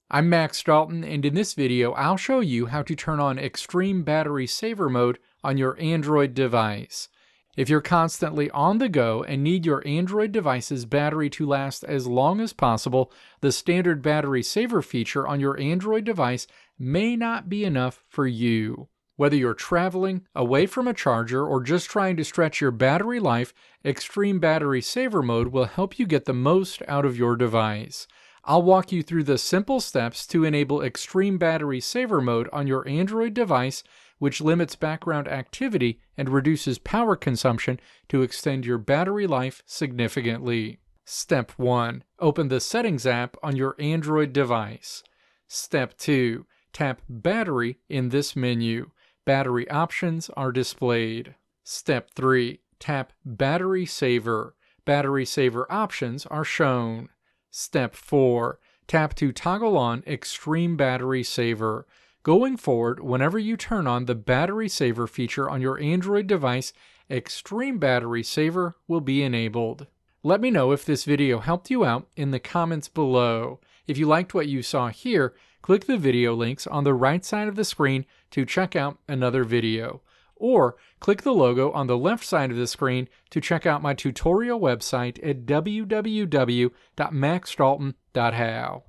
I'm Max Dalton, and in this video I'll show you how to turn on Extreme Battery Saver mode on your Android device. If you're constantly on the go and need your Android device's battery to last as long as possible, the standard battery saver feature on your Android device may not be enough for you. Whether you're traveling, away from a charger, or just trying to stretch your battery life, Extreme Battery Saver mode will help you get the most out of your device. I'll walk you through the simple steps to enable Extreme Battery Saver mode on your Android device, which limits background activity and reduces power consumption to extend your battery life significantly. Step 1. Open the Settings app on your Android device. Step 2. Tap Battery in this menu. Battery options are displayed. Step 3. Tap Battery Saver. Battery saver options are shown. Step 4. Tap to toggle on Extreme Battery Saver. Going forward, whenever you turn on the Battery Saver feature on your Android device, Extreme Battery Saver will be enabled. Let me know if this video helped you out in the comments below. If you liked what you saw here, click the video links on the right side of the screen to check out another video. Or click the logo on the left side of the screen to check out my tutorial website at www.maxdalton.how.